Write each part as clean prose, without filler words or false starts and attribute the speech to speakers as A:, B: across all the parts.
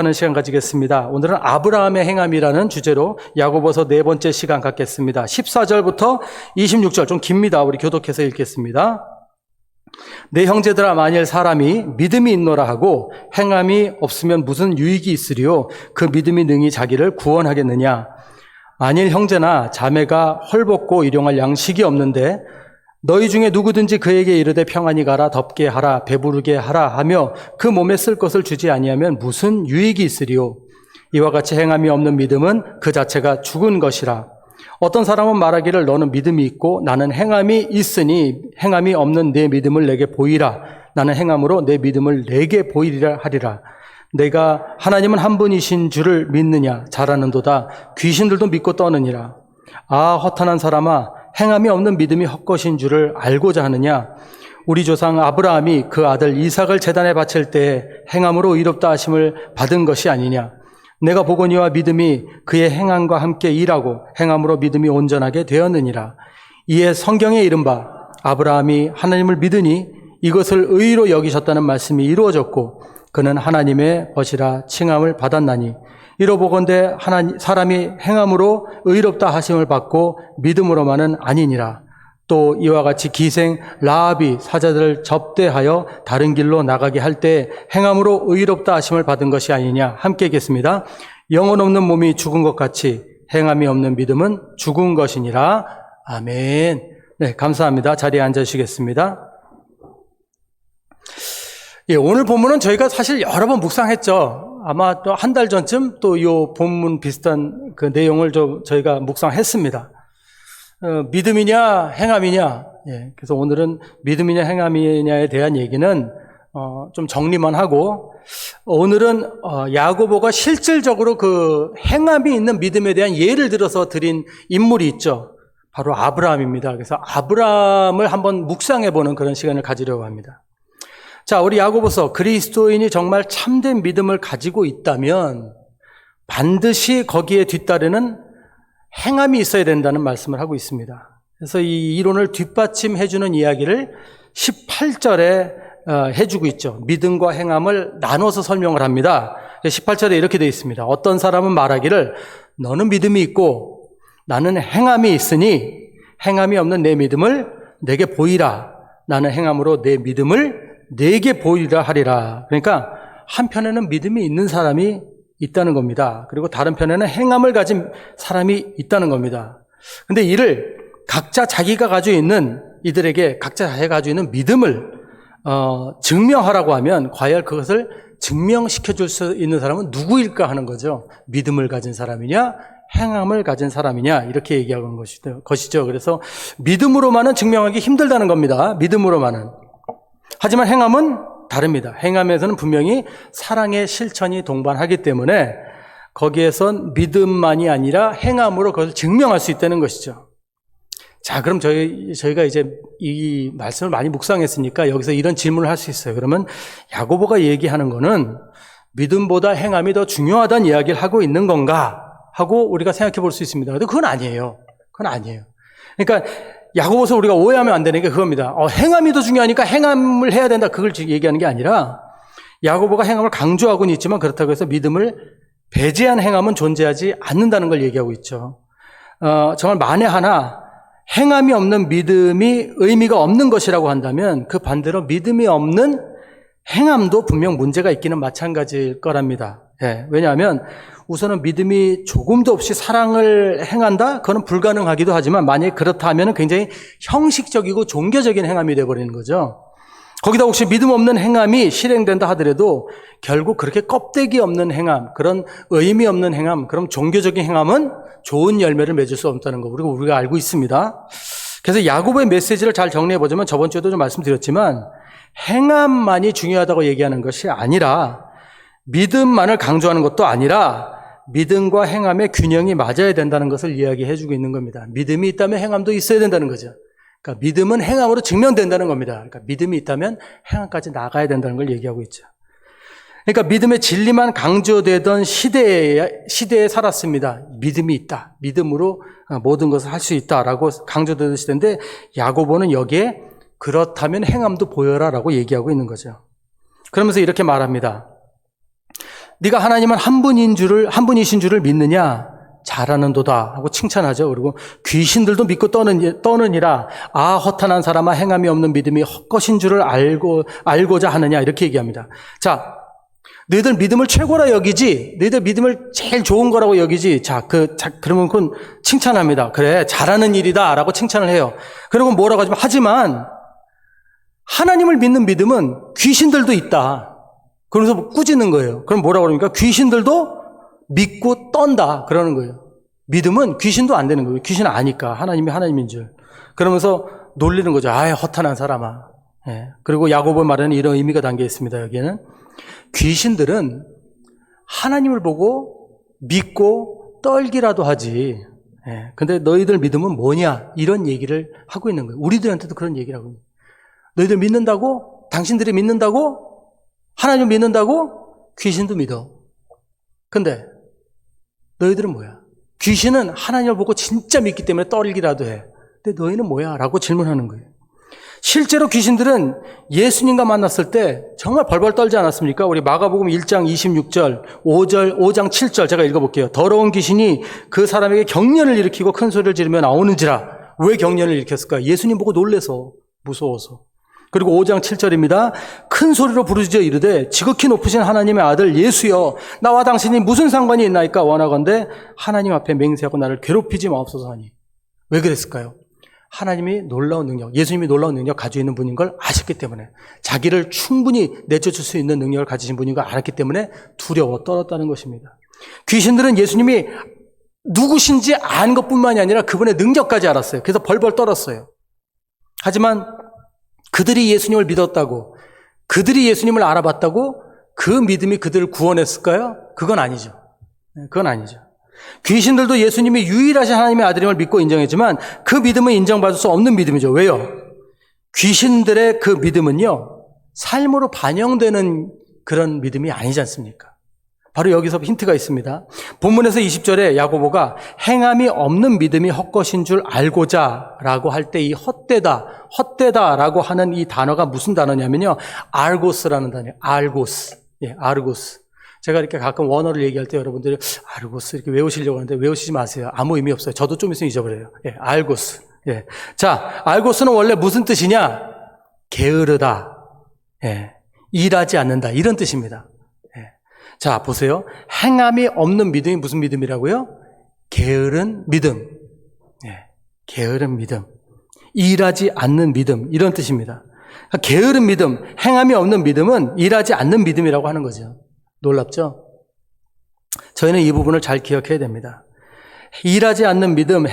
A: 하는 시간 가지겠습니다. 오늘은 아브라함의 행함이라는 주제로 야고보서 4번째 시간 갖겠습니다. 14절부터 26절 좀 깁니다. 우리 교독해서 읽겠습니다. 내 형제들아, 만일 사람이 믿음이 있노라 하고 행함이 없으면 무슨 유익이 있으리요? 그 믿음이 능히 자기를 구원하겠느냐? 만일 형제나 자매가 헐벗고 일용할 양식이 없는데 너희 중에 누구든지 그에게 이르되 평안히 가라, 덥게 하라, 배부르게 하라 하며 그 몸에 쓸 것을 주지 아니하면 무슨 유익이 있으리요? 이와 같이 행함이 없는 믿음은 그 자체가 죽은 것이라. 어떤 사람은 말하기를 너는 믿음이 있고 나는 행함이 있으니 행함이 없는 내 믿음을 내게 보이라. 나는 행함으로 내 믿음을 내게 보이리라 하리라. 내가 하나님은 한 분이신 줄을 믿느냐? 잘하는도다. 귀신들도 믿고 떠느니라. 아, 허탄한 사람아, 행함이 없는 믿음이 헛것인 줄을 알고자 하느냐? 우리 조상 아브라함이 그 아들 이삭을 제단에 바칠 때 행함으로 의롭다 하심을 받은 것이 아니냐? 내가 보거니와 믿음이 그의 행함과 함께 일하고 행함으로 믿음이 온전하게 되었느니라. 이에 성경에 이른 바 아브라함이 하나님을 믿으니 이것을 의로 여기셨다는 말씀이 이루어졌고 그는 하나님의 벗이라 칭함을 받았나니 이로 보건대 사람이 행함으로 의롭다 하심을 받고 믿음으로만은 아니니라. 또 이와 같이 기생 라합이 사자들을 접대하여 다른 길로 나가게 할 때 행함으로 의롭다 하심을 받은 것이 아니냐. 함께 읽겠습니다. 영혼 없는 몸이 죽은 것 같이 행함이 없는 믿음은 죽은 것이니라. 아멘. 네, 감사합니다. 자리에 앉으시겠습니다. 예, 오늘 본문은 저희가 사실 여러 번 묵상했죠. 아마 또 한 달 전쯤 또 이 본문 비슷한 그 내용을 저희가 묵상했습니다. 믿음이냐 행함이냐. 예, 그래서 오늘은 믿음이냐 행함이냐에 대한 얘기는 좀 정리만 하고 오늘은 야고보가 실질적으로 그 행함이 있는 믿음에 대한 예를 들어서 드린 인물이 있죠. 바로 아브라함입니다. 그래서 아브라함을 한번 묵상해보는 그런 시간을 가지려고 합니다. 자, 우리 야고보서 그리스도인이 정말 참된 믿음을 가지고 있다면 반드시 거기에 뒤따르는 행함이 있어야 된다는 말씀을 하고 있습니다. 그래서 이 이론을 뒷받침해주는 이야기를 18절에 해주고 있죠. 믿음과 행함을 나눠서 설명을 합니다. 18절에 이렇게 되어 있습니다. 어떤 사람은 말하기를 너는 믿음이 있고 나는 행함이 있으니 행함이 없는 내 믿음을 내게 보이라. 나는 행함으로 내 믿음을 내게 보이리라 하리라. 그러니까 한편에는 믿음이 있는 사람이 있다는 겁니다. 그리고 다른 편에는 행함을 가진 사람이 있다는 겁니다. 근데 이를 각자 자기가 가지고 있는 이들에게 각자 자기가 가지고 있는 믿음을 증명하라고 하면 과연 그것을 증명시켜 줄 수 있는 사람은 누구일까 하는 거죠. 믿음을 가진 사람이냐 행함을 가진 사람이냐 이렇게 얘기하는 것이죠. 그래서 믿음으로만은 증명하기 힘들다는 겁니다. 믿음으로만은. 하지만 행함은 다릅니다. 행함에서는 분명히 사랑의 실천이 동반하기 때문에 거기에선 믿음만이 아니라 행함으로 그것을 증명할 수 있다는 것이죠. 자, 그럼 저희가 이제 이 말씀을 많이 묵상했으니까 여기서 이런 질문을 할 수 있어요. 그러면 야고보가 얘기하는 거는 믿음보다 행함이 더 중요하다는 이야기를 하고 있는 건가 하고 우리가 생각해 볼 수 있습니다. 근데 그건 아니에요. 그건 아니에요. 그러니까 야고보서 우리가 오해하면 안 되는 게 그겁니다. 행함이 더 중요하니까 행함을 해야 된다. 그걸 얘기하는 게 아니라 야고보가 행함을 강조하고는 있지만 그렇다고 해서 믿음을 배제한 행함은 존재하지 않는다는 걸 얘기하고 있죠. 정말 만에 하나 행함이 없는 믿음이 의미가 없는 것이라고 한다면 그 반대로 믿음이 없는 행함도 분명 문제가 있기는 마찬가지일 거랍니다. 예, 왜냐하면 우선은 믿음이 조금도 없이 사랑을 행한다? 그거는 불가능하기도 하지만 만약에 그렇다면 굉장히 형식적이고 종교적인 행함이 되어버리는 거죠. 거기다 혹시 믿음 없는 행함이 실행된다 하더라도 결국 그렇게 껍데기 없는 행함, 그런 의미 없는 행함, 그럼 종교적인 행함은 좋은 열매를 맺을 수 없다는 거 우리가 알고 있습니다. 그래서 야고보의 메시지를 잘 정리해보자면 저번 주에도 좀 말씀드렸지만 행함만이 중요하다고 얘기하는 것이 아니라 믿음만을 강조하는 것도 아니라 믿음과 행함의 균형이 맞아야 된다는 것을 이야기해주고 있는 겁니다. 믿음이 있다면 행함도 있어야 된다는 거죠. 그러니까 믿음은 행함으로 증명된다는 겁니다. 그러니까 믿음이 있다면 행함까지 나가야 된다는 걸 얘기하고 있죠. 그러니까 믿음의 진리만 강조되던 시대에 살았습니다. 믿음이 있다. 믿음으로 모든 것을 할 수 있다라고 강조되던 시대인데 야고보는 여기에 그렇다면 행함도 보여라라고 얘기하고 있는 거죠. 그러면서 이렇게 말합니다. 네가 하나님은 한 분이신 줄을 믿느냐? 잘하는도다 하고 칭찬하죠. 그리고 귀신들도 믿고 떠느니라. 아, 허탄한 사람아, 행함이 없는 믿음이 헛것인 줄을 알고자 하느냐, 이렇게 얘기합니다. 자, 너희들 믿음을 최고라 여기지, 너희들 믿음을 제일 좋은 거라고 여기지. 그러면 그건 칭찬합니다. 그래, 잘하는 일이다 라고 칭찬을 해요. 그리고 뭐라고 하지만 하나님을 믿는 믿음은 귀신들도 있다. 그러면서 꾸짖는 거예요. 그럼 뭐라고 그러니까 귀신들도 믿고 떤다 그러는 거예요. 믿음은 귀신도 안 되는 거예요. 귀신은 아니까 하나님이 하나님인 줄. 그러면서 놀리는 거죠. 아이, 허탄한 사람아. 예. 그리고 야고보 말에는 이런 의미가 담겨 있습니다. 여기에는 귀신들은 하나님을 보고 믿고 떨기라도 하지. 예. 근데 너희들 믿음은 뭐냐? 이런 얘기를 하고 있는 거예요. 우리들한테도 그런 얘기를 하고 있는 거예요. 너희들 믿는다고? 당신들이 믿는다고? 하나님 믿는다고? 귀신도 믿어. 근데 너희들은 뭐야? 귀신은 하나님을 보고 진짜 믿기 때문에 떨기라도 해. 근데 너희는 뭐야? 라고 질문하는 거예요. 실제로 귀신들은 예수님과 만났을 때 정말 벌벌 떨지 않았습니까? 우리 마가복음 1장 26절, 5장 7절 제가 읽어볼게요. 더러운 귀신이 그 사람에게 경련을 일으키고 큰 소리를 지르며 나오는지라. 왜 경련을 일으켰을까요? 예수님 보고 놀래서, 무서워서. 그리고 5장 7절입니다. 큰 소리로 부르짖어 이르되 지극히 높으신 하나님의 아들 예수여, 나와 당신이 무슨 상관이 있나이까? 원하건대 하나님 앞에 맹세하고 나를 괴롭히지 마옵소서 하니. 왜 그랬을까요? 하나님이 놀라운 능력, 예수님이 놀라운 능력 가지고 있는 분인 걸 아셨기 때문에, 자기를 충분히 내쫓을 수 있는 능력을 가지신 분인 걸 알았기 때문에 두려워 떨었다는 것입니다. 귀신들은 예수님이 누구신지 아는 것뿐만이 아니라 그분의 능력까지 알았어요. 그래서 벌벌 떨었어요. 하지만 그들이 예수님을 믿었다고, 그들이 예수님을 알아봤다고 그 믿음이 그들을 구원했을까요? 그건 아니죠. 그건 아니죠. 귀신들도 예수님이 유일하신 하나님의 아들임을 믿고 인정했지만 그 믿음은 인정받을 수 없는 믿음이죠. 왜요? 귀신들의 그 믿음은요, 삶으로 반영되는 그런 믿음이 아니지 않습니까? 바로 여기서 힌트가 있습니다. 본문에서 20절에 야고보가 행함이 없는 믿음이 헛것인 줄 알고자 라고 할 때 이 헛되다 라고 하는 이 단어가 무슨 단어냐면요, 알고스라는 단어예요. 알고스. 예, 알고스. 제가 이렇게 가끔 원어를 얘기할 때 여러분들이 알고스 이렇게 외우시려고 하는데 외우시지 마세요. 아무 의미 없어요. 저도 좀 있으면 잊어버려요. 예, 알고스. 예. 자, 알고스는 원래 무슨 뜻이냐? 게으르다. 예. 일하지 않는다. 이런 뜻입니다. 자, 보세요. 행함이 없는 믿음이 무슨 믿음이라고요? 게으른 믿음. 네, 게으른 믿음. 일하지 않는 믿음. 이런 뜻입니다. 그러니까 게으른 믿음, 행함이 없는 믿음은 일하지 않는 믿음이라고 하는 거죠. 놀랍죠? 저희는 이 부분을 잘 기억해야 됩니다. 일하지 않는 믿음,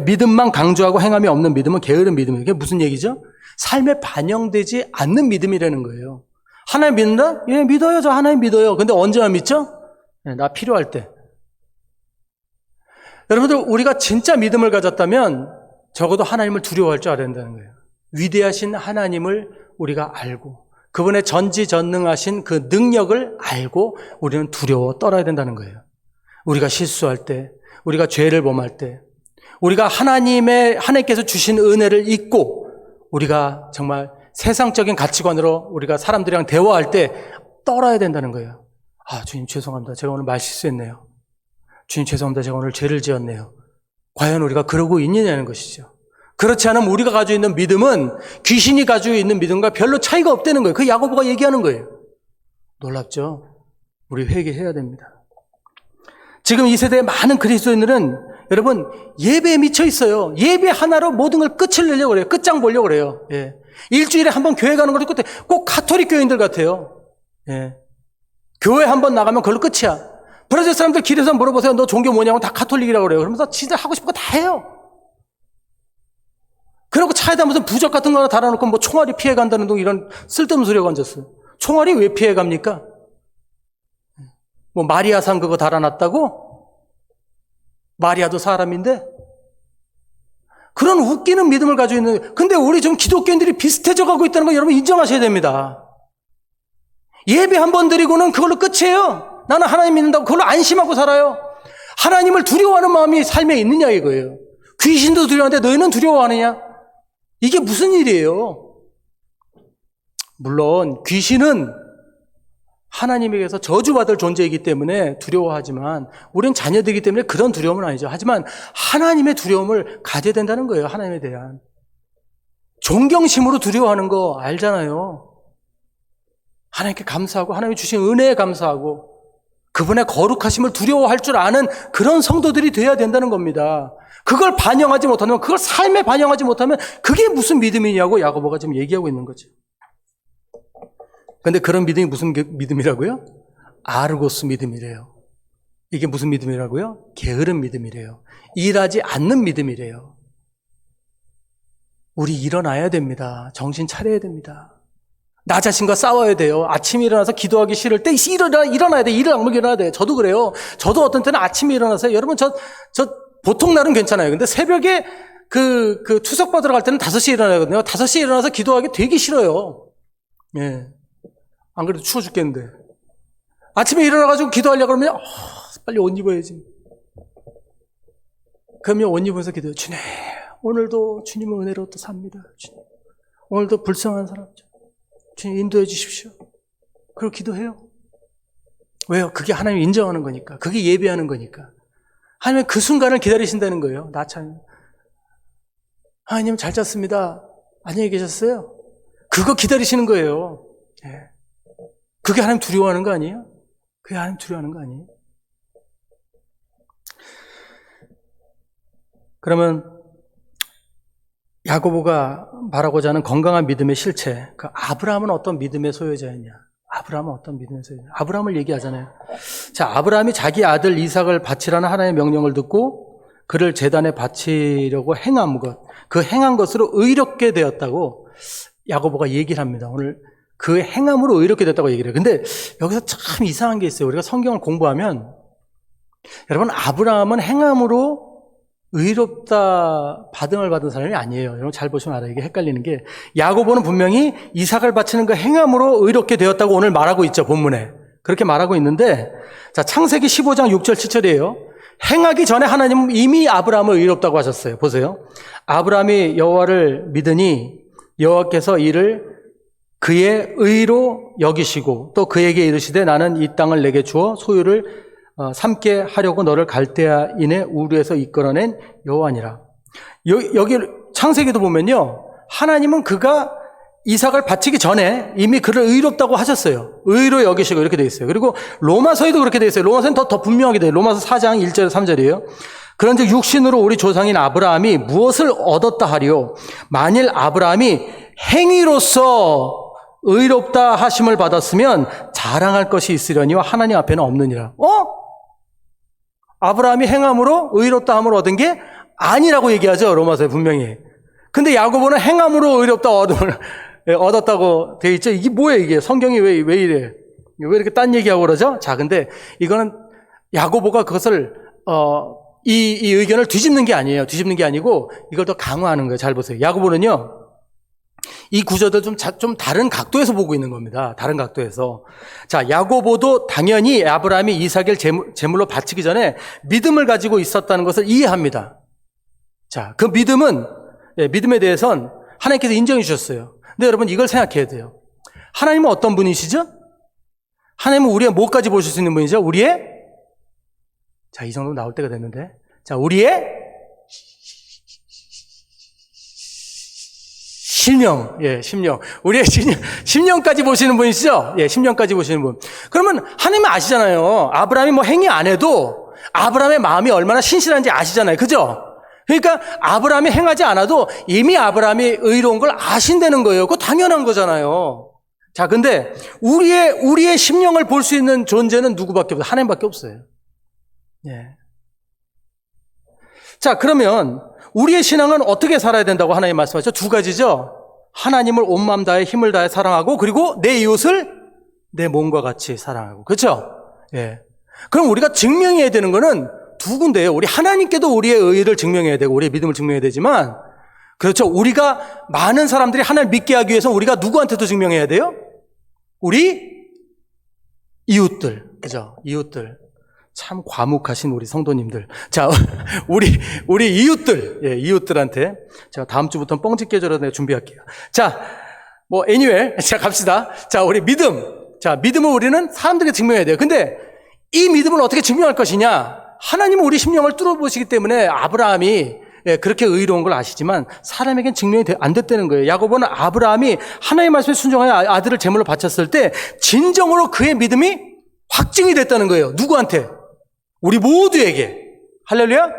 A: 믿음만 강조하고 행함이 없는 믿음은 게으른 믿음이에요. 이게 무슨 얘기죠? 삶에 반영되지 않는 믿음이라는 거예요. 하나님 믿는다? 예, 믿어요. 저 하나님 믿어요. 근데 언제만 믿죠? 예, 나 필요할 때. 여러분들, 우리가 진짜 믿음을 가졌다면 적어도 하나님을 두려워할 줄 알아야 된다는 거예요. 위대하신 하나님을 우리가 알고 그분의 전지전능하신 그 능력을 알고 우리는 두려워 떨어야 된다는 거예요. 우리가 실수할 때, 우리가 죄를 범할 때, 우리가 하나님께서 주신 은혜를 잊고 우리가 정말 세상적인 가치관으로 우리가 사람들이랑 대화할 때 떨어야 된다는 거예요. 아, 주님 죄송합니다. 제가 오늘 말 실수했네요. 주님 죄송합니다. 제가 오늘 죄를 지었네요. 과연 우리가 그러고 있느냐는 것이죠. 그렇지 않으면 우리가 가지고 있는 믿음은 귀신이 가지고 있는 믿음과 별로 차이가 없다는 거예요. 그 야고보가 얘기하는 거예요. 놀랍죠? 우리 회개해야 됩니다. 지금 이 세대의 많은 그리스도인들은 여러분 예배에 미쳐 있어요. 예배 하나로 모든 걸 끝을 내려고 그래요. 끝장 보려고 그래요. 예. 일주일에 한 번 교회 가는 것도 끝에 꼭 가톨릭 교인들 같아요. 예. 교회 한 번 나가면 그걸로 끝이야. 브라질 사람들 길에서 물어보세요. 너 종교 뭐냐고 다 가톨릭이라고 그래요. 그러면서 진짜 하고 싶은 거 다 해요. 그리고 차에다 무슨 부적 같은 거 하나 달아놓고 뭐 총알이 피해간다는 둥 이런 쓸데없는 소리가 얹었어요. 총알이 왜 피해갑니까? 뭐 마리아상 그거 달아놨다고? 마리아도 사람인데? 그런 웃기는 믿음을 가지고 있는, 근데 우리 좀 기독교인들이 비슷해져 가고 있다는 거 여러분 인정하셔야 됩니다. 예배 한 번 드리고는 그걸로 끝이에요. 나는 하나님 믿는다고 그걸로 안심하고 살아요. 하나님을 두려워하는 마음이 삶에 있느냐 이거예요. 귀신도 두려워하는데 너희는 두려워하느냐? 이게 무슨 일이에요? 물론 귀신은 하나님에게서 저주받을 존재이기 때문에 두려워하지만 우리는 자녀들이기 때문에 그런 두려움은 아니죠. 하지만 하나님의 두려움을 가져야 된다는 거예요. 하나님에 대한. 존경심으로 두려워하는 거 알잖아요. 하나님께 감사하고 하나님이 주신 은혜에 감사하고 그분의 거룩하심을 두려워할 줄 아는 그런 성도들이 돼야 된다는 겁니다. 그걸 반영하지 못하면, 그걸 삶에 반영하지 못하면 그게 무슨 믿음이냐고 야고보가 지금 얘기하고 있는 거죠. 근데 그런 믿음이 무슨 믿음이라고요? 아르고스 믿음이래요. 이게 무슨 믿음이라고요? 게으른 믿음이래요. 일하지 않는 믿음이래요. 우리 일어나야 됩니다. 정신 차려야 됩니다. 나 자신과 싸워야 돼요. 아침에 일어나서 기도하기 싫을 때 일어나야 돼. 일을 악물고 일어나야 돼. 저도 그래요. 저도 어떤 때는 아침에 일어나서 여러분 저 보통 날은 괜찮아요. 근데 새벽에 그 투석 받으러 갈 때는 5시에 일어나거든요. 5시에 일어나서 기도하기 되게 싫어요. 예. 안 그래도 추워 죽겠는데. 아침에 일어나가지고 기도하려고 그러면, 빨리 옷 입어야지. 그러면 옷 입으면서 기도해요. 주님, 오늘도 주님의 은혜로 또 삽니다. 주님. 오늘도 불쌍한 사람, 주님 인도해 주십시오. 그리고 기도해요. 왜요? 그게 하나님 인정하는 거니까. 그게 예배하는 거니까. 하나님은 그 순간을 기다리신다는 거예요. 나참. 하나님 잘 잤습니다. 안녕히 계셨어요? 그거 기다리시는 거예요. 예. 그게 하나님 두려워하는 거 아니에요? 그게 하나님 두려워하는 거 아니에요? 그러면 야고보가 말하고자 하는 건강한 믿음의 실체, 그 아브라함은 어떤 믿음의 소유자였냐? 아브라함은 어떤 믿음의 소유자? 아브라함을 얘기하잖아요. 자, 아브라함이 자기 아들 이삭을 바치라는 하나님의 명령을 듣고 그를 제단에 바치려고 행한 것, 그 행한 것으로 의롭게 되었다고 야고보가 얘기를 합니다. 오늘 그 행함으로 의롭게 됐다고 얘기를 해요. 근데 여기서 참 이상한 게 있어요. 우리가 성경을 공부하면 여러분 아브라함은 행함으로 의롭다 받음을 받은 사람이 아니에요. 여러분 잘 보시면 알아요. 이게 헷갈리는 게 야고보는 분명히 이삭을 바치는 그 행함으로 의롭게 되었다고 오늘 말하고 있죠. 본문에. 그렇게 말하고 있는데 자 창세기 15장 6절 7절이에요. 행하기 전에 하나님은 이미 아브라함을 의롭다고 하셨어요. 보세요. 아브라함이 여호와를 믿으니 여호와께서 이를 그의 의로 여기시고 또 그에게 이르시되 나는 이 땅을 내게 주어 소유를 삼게 하려고 너를 갈대아인의 우르에서 이끌어낸 여호와니라. 여기 창세기도 보면요. 하나님은 그가 이삭을 바치기 전에 이미 그를 의롭다고 하셨어요. 의로 여기시고 이렇게 되어 있어요. 그리고 로마서에도 그렇게 되어 있어요. 로마서는 더 분명하게 돼요. 로마서 4장 1절 3절이에요. 그런즉 육신으로 우리 조상인 아브라함이 무엇을 얻었다 하리요? 만일 아브라함이 행위로서 의롭다 하심을 받았으면 자랑할 것이 있으려니와 하나님 앞에는 없느니라. 아브라함이 행함으로 의롭다 함을 얻은 게 아니라고 얘기하죠. 로마서에 분명히. 근데 야고보는 행함으로 의롭다 얻었다고 돼 있죠. 이게 뭐예요 이게? 성경이 왜 이래? 왜 이렇게 딴 얘기하고 그러죠? 자, 근데 이거는 야고보가 그것을 이 의견을 뒤집는 게 아니에요. 뒤집는 게 아니고 이걸 더 강화하는 거예요. 잘 보세요. 야고보는요. 이 구절도 좀 다른 각도에서 보고 있는 겁니다. 다른 각도에서. 자, 야고보도 당연히 아브라함이 이삭을 제물로 바치기 전에 믿음을 가지고 있었다는 것을 이해합니다. 자, 그 믿음에 대해서는 하나님께서 인정해 주셨어요. 근데 여러분 이걸 생각해야 돼요. 하나님은 어떤 분이시죠? 하나님은 우리의 뭐까지 보실 수 있는 분이죠? 우리의 자, 이 정도 나올 때가 됐는데. 자, 우리의 심령. 예, 심령. 우리의 심령까지 보시는 분이시죠? 예, 심령까지 보시는 분. 그러면 하나님은 아시잖아요. 아브라함이 뭐 행위 안 해도 아브라함의 마음이 얼마나 신실한지 아시잖아요. 그죠? 그러니까 아브라함이 행하지 않아도 이미 아브라함이 의로운 걸 아신다는 거예요. 그거 당연한 거잖아요. 자, 근데 우리의 심령을 볼 수 있는 존재는 누구밖에 없어요? 하나님밖에 없어요. 예. 자, 그러면 우리의 신앙은 어떻게 살아야 된다고 하나님 말씀하셨죠? 두 가지죠. 하나님을 온 마음 다해 힘을 다해 사랑하고 그리고 내 이웃을 내 몸과 같이 사랑하고. 그렇죠? 예. 그럼 우리가 증명해야 되는 거는 두 군데예요. 우리 하나님께도 우리의 의를 증명해야 되고 우리의 믿음을 증명해야 되지만 그렇죠. 우리가 많은 사람들이 하나님을 믿게 하기 위해서 우리가 누구한테도 증명해야 돼요? 우리 이웃들. 그죠? 이웃들. 참 과묵하신 우리 성도님들. 자, 우리 이웃들. 예, 이웃들한테. 제가 다음 주부터는 뻥집 계절로 내가 준비할게요. 자, anyway. 자, 갑시다. 자, 우리 믿음. 자, 믿음을 우리는 사람들에게 증명해야 돼요. 근데 이 믿음을 어떻게 증명할 것이냐? 하나님은 우리 심령을 뚫어보시기 때문에 아브라함이 그렇게 의로운 걸 아시지만 사람에겐 증명이 안 됐다는 거예요. 야고보는 아브라함이 하나님의 말씀에 순종하여 아들을 제물로 바쳤을 때 진정으로 그의 믿음이 확증이 됐다는 거예요. 누구한테? 우리 모두에게. 할렐루야?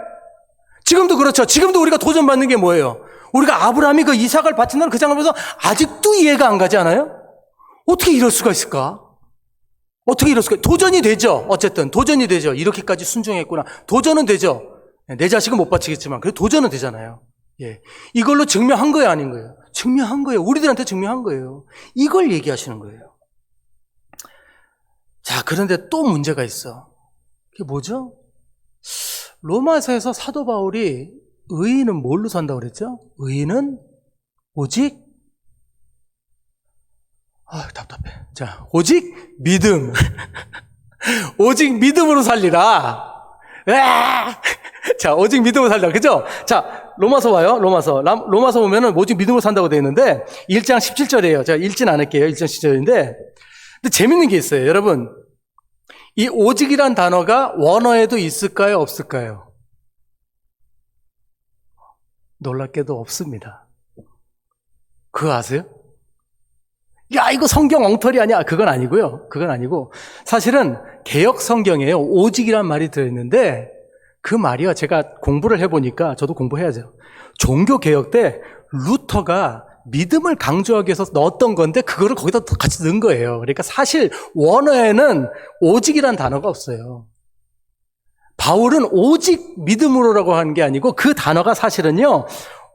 A: 지금도 그렇죠. 지금도 우리가 도전받는 게 뭐예요? 우리가 아브라함이 그 이삭을 바친다는 그 장면에서 아직도 이해가 안 가지 않아요? 어떻게 이럴 수가 있을까? 어떻게 이럴 수가? 도전이 되죠. 어쨌든 도전이 되죠. 이렇게까지 순종했구나. 도전은 되죠. 내 자식은 못 바치겠지만 그래도 도전은 되잖아요. 예, 이걸로 증명한 거예요, 아닌 거예요? 증명한 거예요. 우리들한테 증명한 거예요. 이걸 얘기하시는 거예요. 자, 그런데 또 문제가 있어. 그게 뭐죠? 로마서에서 사도 바울이 의인은 뭘로 산다고 그랬죠? 의인은 오직 답답해. 자, 오직 믿음. 오직 믿음으로 살리라. 자, 오직 믿음으로 살리라. 그죠? 자, 로마서 봐요. 로마서 보면은 오직 믿음으로 산다고 되어 있는데 1장 17절이에요. 제가 읽진 않을게요. 1장 17절인데. 근데 재밌는 게 있어요. 여러분, 이 오직이란 단어가 원어에도 있을까요? 없을까요? 놀랍게도 없습니다. 그거 아세요? 야, 이거 성경 엉터리 아니야? 그건 아니고요. 그건 아니고 사실은 개역 성경에요. 오직이란 말이 들어있는데 그 말이요. 제가 공부를 해보니까 저도 공부해야죠. 종교 개혁 때 루터가 믿음을 강조하기 위해서 넣었던 건데 그거를 거기다 같이 넣은 거예요. 그러니까 사실 원어에는 오직이란 단어가 없어요. 바울은 오직 믿음으로라고 하는 게 아니고 그 단어가 사실은요.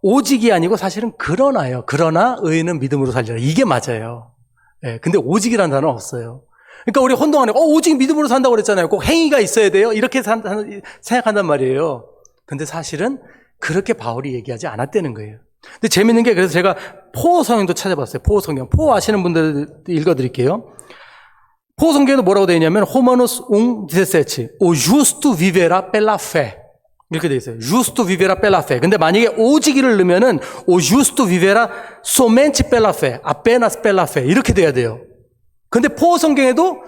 A: 오직이 아니고 사실은 그러나요. 그러나 의인은 믿음으로 살리라. 이게 맞아요. 예, 근데 오직이라는 단어는 없어요. 그러니까 우리 혼동하네. 오직 믿음으로 산다고 그랬잖아요. 꼭 행위가 있어야 돼요. 이렇게 생각한단 말이에요. 근데 사실은 그렇게 바울이 얘기하지 않았다는 거예요. 근데 재밌는 게 그래서 제가 포 성경도 찾아봤어요. 포 성경. 포 아시는 분들 읽어드릴게요. 포 성경에도 뭐라고 되어 있냐면 Romanos 1:17 O justo viverá pela fé. 이렇게 되어 있어요. Justo viverá pela fé. 근데 만약에 오직이를 넣으면은 O justo viverá somente pela fé. Apenas pela fé. 이렇게 돼야 돼요. 근데 포 성경에도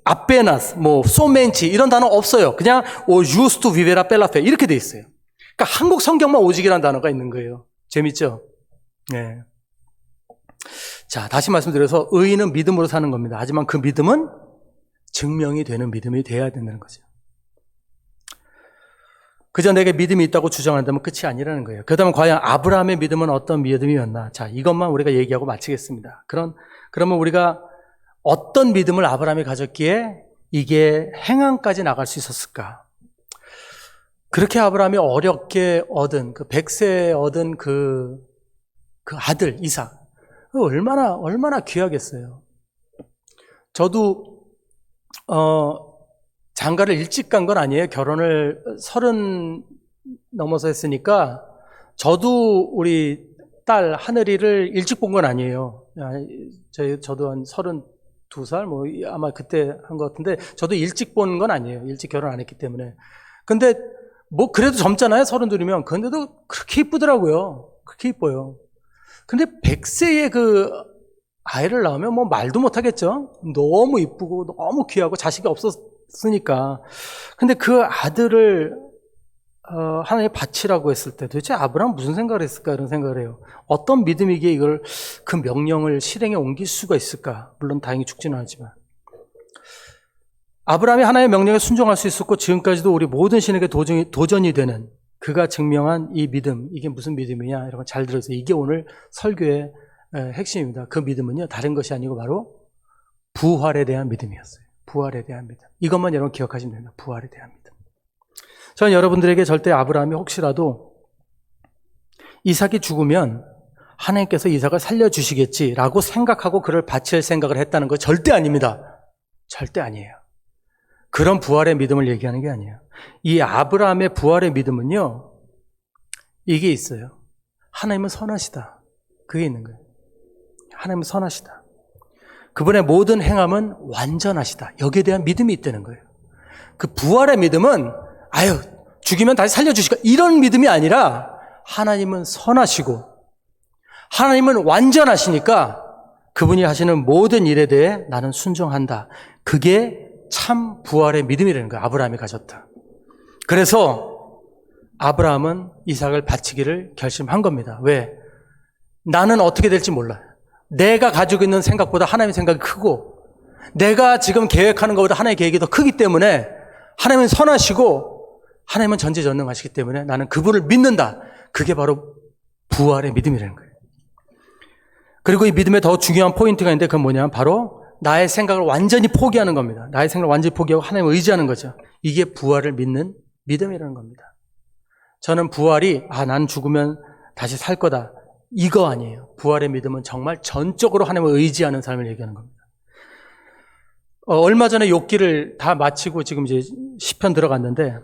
A: apenas, somente 이런 단어 없어요. 그냥 O justo viverá pela fé. 이렇게 되어 있어요. 그러니까 한국 성경만 오직이라는 단어가 있는 거예요. 재밌죠? 네. 자, 다시 말씀드려서 의인은 믿음으로 사는 겁니다. 하지만 그 믿음은 증명이 되는 믿음이 돼야 된다는 거죠. 그저 내게 믿음이 있다고 주장한다면 끝이 아니라는 거예요. 그렇다면 과연 아브라함의 믿음은 어떤 믿음이었나? 자, 이것만 우리가 얘기하고 마치겠습니다. 그러면 우리가 어떤 믿음을 아브라함이 가졌기에 이게 행함까지 나갈 수 있었을까? 그렇게 아브라함이 어렵게 얻은, 100세에 얻은 그 아들, 이삭. 얼마나 귀하겠어요. 저도, 장가를 일찍 간 건 아니에요. 결혼을 30 넘어서 했으니까, 저도 우리 딸 하늘이를 일찍 본 건 아니에요. 저도 한 32살, 아마 그때 한 것 같은데, 저도 일찍 본 건 아니에요. 일찍 결혼 안 했기 때문에. 근데, 그래도 젊잖아요. 32이면. 근데도 그렇게 이쁘더라고요. 그렇게 이뻐요. 근데 100세에 그 아이를 낳으면 말도 못 하겠죠. 너무 이쁘고 너무 귀하고 자식이 없었으니까. 근데 그 아들을 하나님에 바치라고 했을 때 도대체 아브라함 무슨 생각을 했을까 이런 생각을 해요. 어떤 믿음이기에 그 명령을 실행에 옮길 수가 있을까? 물론 다행히 죽지는 않지만. 아브라함이 하나님의 명령에 순종할 수 있었고 지금까지도 우리 모든 신에게 도전이 되는 그가 증명한 이 믿음, 이게 무슨 믿음이냐 여러분 잘 들으세요. 이게 오늘 설교의 핵심입니다. 그 믿음은요 다른 것이 아니고 바로 부활에 대한 믿음이었어요. 부활에 대한 믿음. 이것만 여러분 기억하시면 됩니다. 부활에 대한 믿음. 저는 여러분들에게 절대 아브라함이 혹시라도 이삭이 죽으면 하나님께서 이삭을 살려주시겠지라고 생각하고 그를 바칠 생각을 했다는 거 절대 아닙니다. 절대 아니에요. 그런 부활의 믿음을 얘기하는 게 아니에요. 이 아브라함의 부활의 믿음은요, 이게 있어요. 하나님은 선하시다. 그게 있는 거예요. 하나님은 선하시다. 그분의 모든 행함은 완전하시다. 여기에 대한 믿음이 있다는 거예요. 그 부활의 믿음은, 죽이면 다시 살려주시고, 이런 믿음이 아니라, 하나님은 선하시고, 하나님은 완전하시니까, 그분이 하시는 모든 일에 대해 나는 순종한다. 그게 참 부활의 믿음이라는 거예요. 아브라함이 가졌다. 그래서 아브라함은 이삭을 바치기를 결심한 겁니다. 왜? 나는 어떻게 될지 몰라요. 내가 가지고 있는 생각보다 하나님의 생각이 크고 내가 지금 계획하는 것보다 하나님의 계획이 더 크기 때문에 하나님은 선하시고 하나님은 전지전능하시기 때문에 나는 그분을 믿는다. 그게 바로 부활의 믿음이라는 거예요. 그리고 이 믿음에 더 중요한 포인트가 있는데 그건 뭐냐면 바로 나의 생각을 완전히 포기하는 겁니다. 나의 생각을 완전히 포기하고 하나님을 의지하는 거죠. 이게 부활을 믿는 믿음이라는 겁니다. 저는 부활이 난 죽으면 다시 살 거다. 이거 아니에요. 부활의 믿음은 정말 전적으로 하나님을 의지하는 삶을 얘기하는 겁니다. 얼마 전에 욥기를 다 마치고 지금 이제 시편 들어갔는데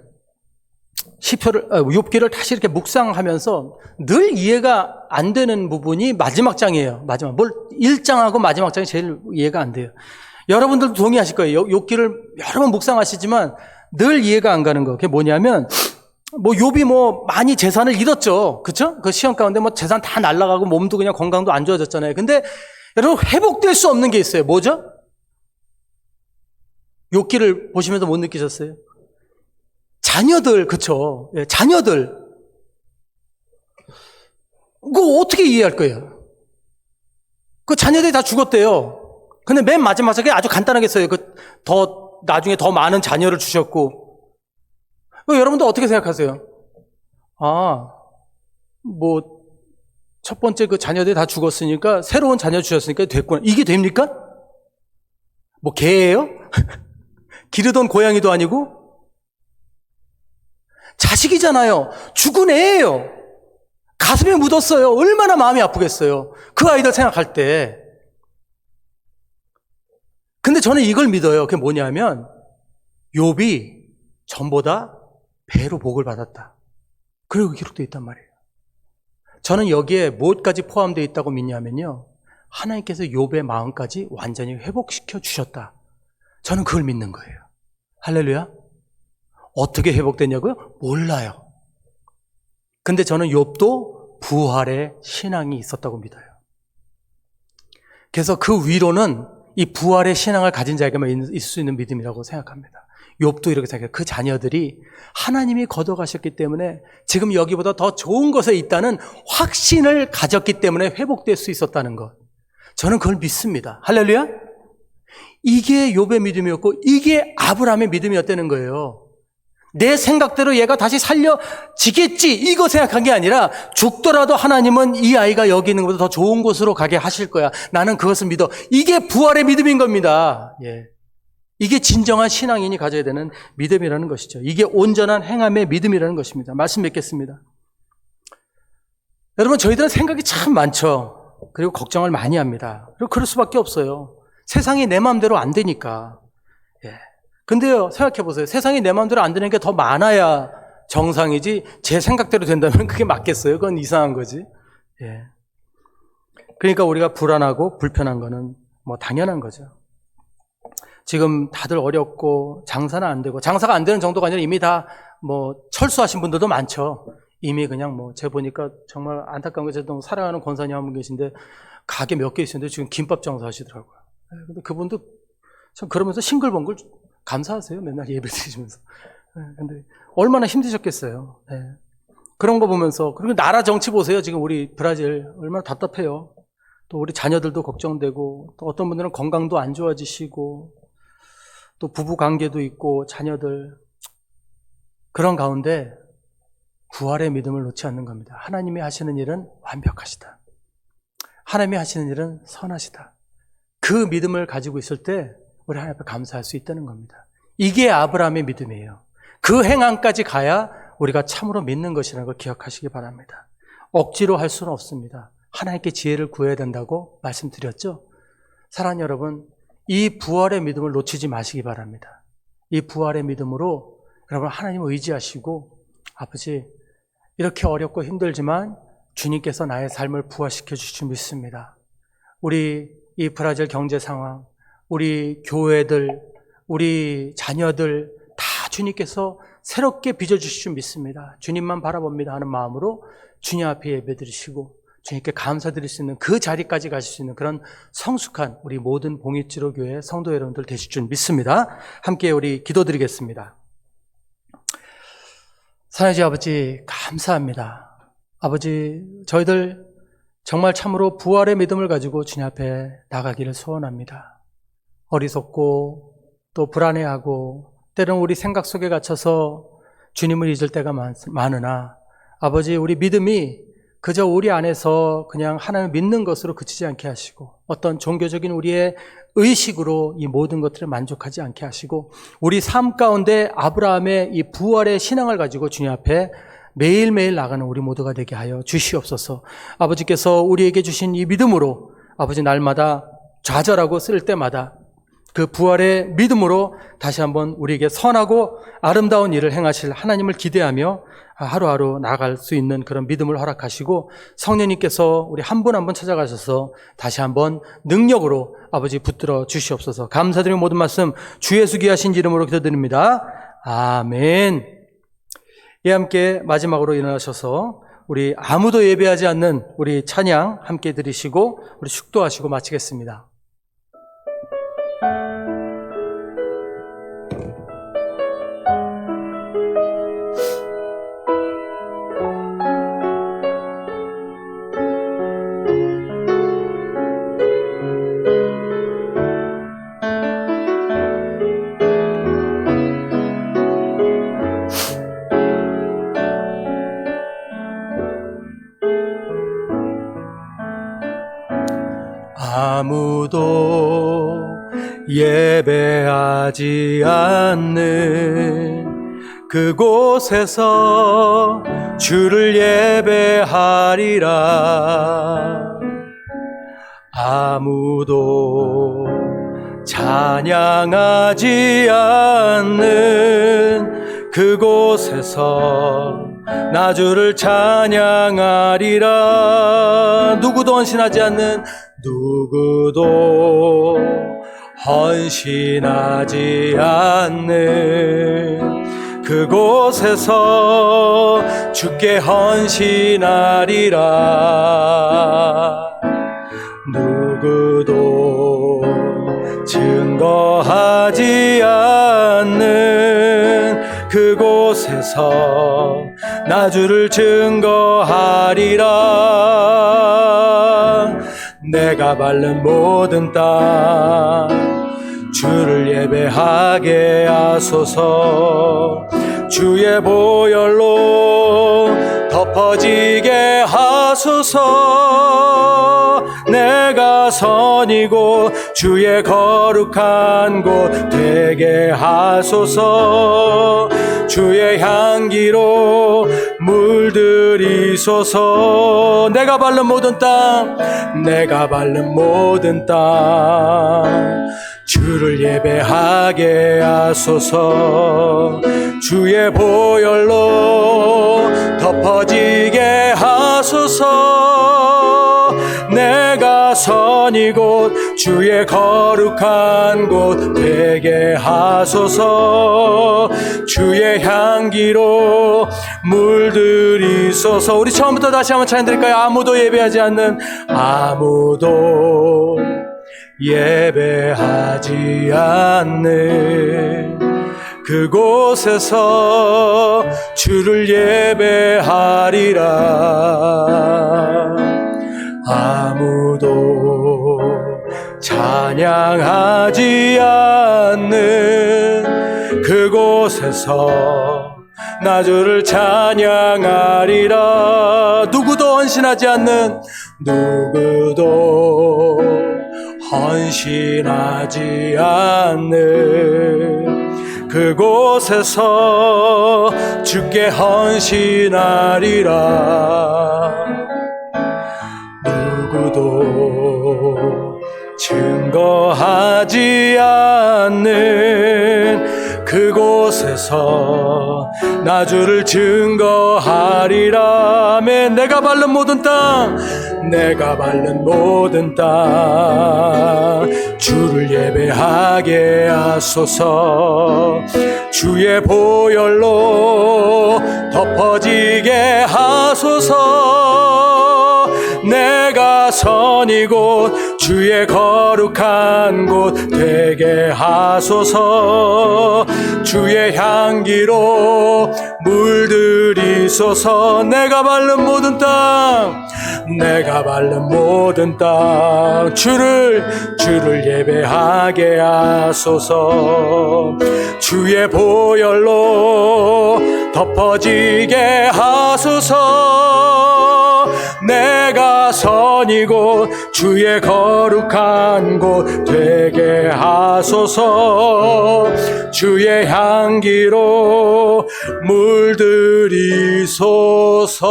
A: 욥기를 다시 이렇게 묵상하면서 늘 이해가 안 되는 부분이 마지막 장이에요. 마지막 1장하고 마지막 장이 제일 이해가 안 돼요. 여러분들도 동의하실 거예요. 욥기를 여러 번 묵상하시지만 늘 이해가 안 가는 거. 그게 뭐냐면 욥이 많이 재산을 잃었죠. 그렇죠? 그 시험 가운데 재산 다 날아가고 몸도 그냥 건강도 안 좋아졌잖아요. 근데 여러분 회복될 수 없는 게 있어요. 뭐죠? 욥기를 보시면서 못 느끼셨어요? 자녀들, 그쵸? 예, 자녀들. 그거 어떻게 이해할 거예요? 그 자녀들이 다 죽었대요. 근데 맨 마지막에 아주 간단하게 써요. 나중에 더 많은 자녀를 주셨고. 여러분들 어떻게 생각하세요? 첫 번째 그 자녀들이 다 죽었으니까 새로운 자녀 주셨으니까 됐구나. 이게 됩니까? 개예요? 기르던 고양이도 아니고? 자식이잖아요. 죽은 애예요. 가슴에 묻었어요. 얼마나 마음이 아프겠어요. 그 아이들 생각할 때. 근데 저는 이걸 믿어요. 그게 뭐냐면 욥이 전보다 배로 복을 받았다. 그리고 기록되어 있단 말이에요. 저는 여기에 무엇까지 포함되어 있다고 믿냐면요. 하나님께서 욥의 마음까지 완전히 회복시켜 주셨다. 저는 그걸 믿는 거예요. 할렐루야. 어떻게 회복됐냐고요? 몰라요. 근데 저는 욥도 부활의 신앙이 있었다고 믿어요. 그래서 그 위로는 이 부활의 신앙을 가진 자에게만 있을 수 있는 믿음이라고 생각합니다. 욥도 이렇게 생각해요. 그 자녀들이 하나님이 거둬가셨기 때문에 지금 여기보다 더 좋은 곳에 있다는 확신을 가졌기 때문에 회복될 수 있었다는 것. 저는 그걸 믿습니다. 할렐루야. 이게 욥의 믿음이었고 이게 아브라함의 믿음이었다는 거예요. 내 생각대로 얘가 다시 살려지겠지 이거 생각한 게 아니라 죽더라도 하나님은 이 아이가 여기 있는 것보다 더 좋은 곳으로 가게 하실 거야. 나는 그것을 믿어. 이게 부활의 믿음인 겁니다. 예. 이게 진정한 신앙인이 가져야 되는 믿음이라는 것이죠. 이게 온전한 행함의 믿음이라는 것입니다. 말씀 맺겠습니다. 여러분 저희들은 생각이 참 많죠. 그리고 걱정을 많이 합니다. 그리고 그럴 수밖에 없어요. 세상이 내 마음대로 안 되니까. 예. 근데요, 생각해 보세요. 세상이 내 마음대로 안 되는 게 더 많아야 정상이지, 제 생각대로 된다면 그게 맞겠어요? 그건 이상한 거지. 예. 그러니까 우리가 불안하고 불편한 거는 당연한 거죠. 지금 다들 어렵고, 장사는 안 되고, 장사가 안 되는 정도가 아니라 이미 다 철수하신 분들도 많죠. 이미 그냥 제가 보니까 정말 안타까운 게 저도 사랑하는 권사님 한 분 계신데, 가게 몇 개 있었는데 지금 김밥 장사 하시더라고요. 근데 그분도 참 그러면서 싱글벙글 감사하세요. 맨날 예배 드리시면서. 근데 얼마나 힘드셨겠어요. 네. 그런 거 보면서. 그리고 나라 정치 보세요. 지금 우리 브라질 얼마나 답답해요. 또 우리 자녀들도 걱정되고 또 어떤 분들은 건강도 안 좋아지시고 또 부부 관계도 있고 자녀들. 그런 가운데 부활의 믿음을 놓지 않는 겁니다. 하나님이 하시는 일은 완벽하시다. 하나님이 하시는 일은 선하시다. 그 믿음을 가지고 있을 때 우리 하나님 앞에 감사할 수 있다는 겁니다. 이게 아브라함의 믿음이에요. 그 행함까지 가야 우리가 참으로 믿는 것이라는 걸 기억하시기 바랍니다. 억지로 할 수는 없습니다. 하나님께 지혜를 구해야 된다고 말씀드렸죠. 사랑하는 여러분, 이 부활의 믿음을 놓치지 마시기 바랍니다. 이 부활의 믿음으로 여러분 하나님을 의지하시고 아버지 이렇게 어렵고 힘들지만 주님께서 나의 삶을 부활시켜 주실 줄 믿습니다. 우리 이 브라질 경제 상황, 우리 교회들, 우리 자녀들 다 주님께서 새롭게 빚어주실 줄 믿습니다. 주님만 바라봅니다 하는 마음으로 주님 앞에 예배드리시고 주님께 감사드릴 수 있는 그 자리까지 가실 수 있는 그런 성숙한 우리 모든 봉익지로교회 성도 여러분들 되실 줄 믿습니다. 함께 우리 기도드리겠습니다. 사랑하신 아버지, 감사합니다. 아버지, 저희들 정말 참으로 부활의 믿음을 가지고 주님 앞에 나가기를 소원합니다. 어리석고 또 불안해하고 때로는 우리 생각 속에 갇혀서 주님을 잊을 때가 많으나 아버지, 우리 믿음이 그저 우리 안에서 그냥 하나님을 믿는 것으로 그치지 않게 하시고 어떤 종교적인 우리의 의식으로 이 모든 것들을 만족하지 않게 하시고 우리 삶 가운데 아브라함의 이 부활의 신앙을 가지고 주님 앞에 매일매일 나가는 우리 모두가 되게 하여 주시옵소서. 아버지께서 우리에게 주신 이 믿음으로 아버지 날마다 좌절하고 쓸 때마다 그 부활의 믿음으로 다시 한번 우리에게 선하고 아름다운 일을 행하실 하나님을 기대하며 하루하루 나아갈 수 있는 그런 믿음을 허락하시고 성령님께서 우리 한 분 한 분 찾아가셔서 다시 한번 능력으로 아버지 붙들어 주시옵소서. 감사드리는 모든 말씀 주 예수 귀하신 이름으로 기도드립니다. 아멘. 예, 함께 마지막으로 일어나셔서 우리 아무도 예배하지 않는 우리 찬양 함께 드리시고 우리 축도하시고 마치겠습니다. 아무도 예배하지 않는 그곳에서 주를 예배하리라. 아무도 찬양하지 않는 그곳에서 나 주를 찬양하리라. 누구도 헌신하지 않는 누구도 헌신하지 않는 그곳에서 주께 헌신하리라. 누구도 증거하지 않는 그곳에서 나 주를 증거하리라. 내가 밟는 모든 땅 주를 예배하게 하소서. 주의 보혈로 덮어지게 하소서. 내가 선이고 주의 거룩한 곳 되게 하소서. 주의 향기로 물들이소서. 내가 밟는 모든 땅, 내가 밟는 모든 땅 주를 예배하게 하소서. 주의 보혈로 덮어지게 하소서. 내가 선이고 주의 거룩한 곳 되게 하소서. 주의 향기로 물들이소서. 우리 처음부터 다시 한번 찬양 드릴까요? 아무도 예배하지 않는, 아무도 예배하지 않는 그곳에서 주를 예배하리라. 아무도 찬양하지 않는 그곳에서 나 주를 찬양하리라. 누구도 헌신하지 않는, 누구도 헌신하지 않는 그곳에서 주께 헌신하리라. 누구도 증거하지 않는 그곳에서 나 주를 증거하리라. 아멘. 내가 밟는 모든 땅, 내가 밟는 모든 땅 주를 예배하게 하소서. 주의 보혈로 덮어지게 하소서. 선이곳 주의 거룩한 곳 되게 하소서. 주의 향기로 물들이소서. 내가 밟는 모든 땅 주를 예배하게 하소서. 주의 보혈로 덮어지게 하소서. 내가 선이곳 주의 거룩한 곳 되게 하소서. 주의 향기로 물들이소서.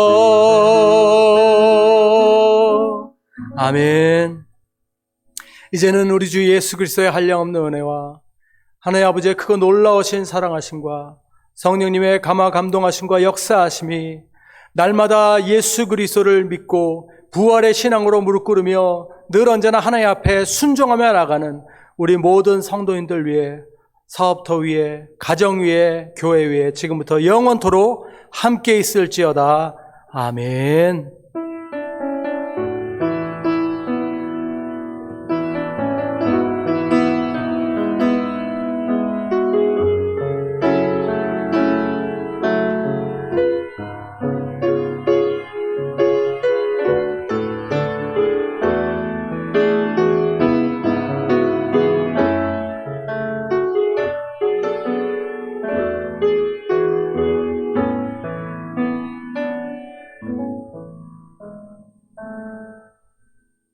A: 아멘. 이제는 우리 주 예수 그리스도의 한량없는 은혜와 하나님 아버지의 크고 놀라우신 사랑하심과 성령님의 감화 감동하심과 역사하심이 날마다 예수 그리스도를 믿고 부활의 신앙으로 무릎 꿇으며 늘 언제나 하나님 앞에 순종하며 나가는 우리 모든 성도인들 위해, 사업터 위에, 가정 위에, 교회 위에 지금부터 영원토록 함께 있을지어다. 아멘.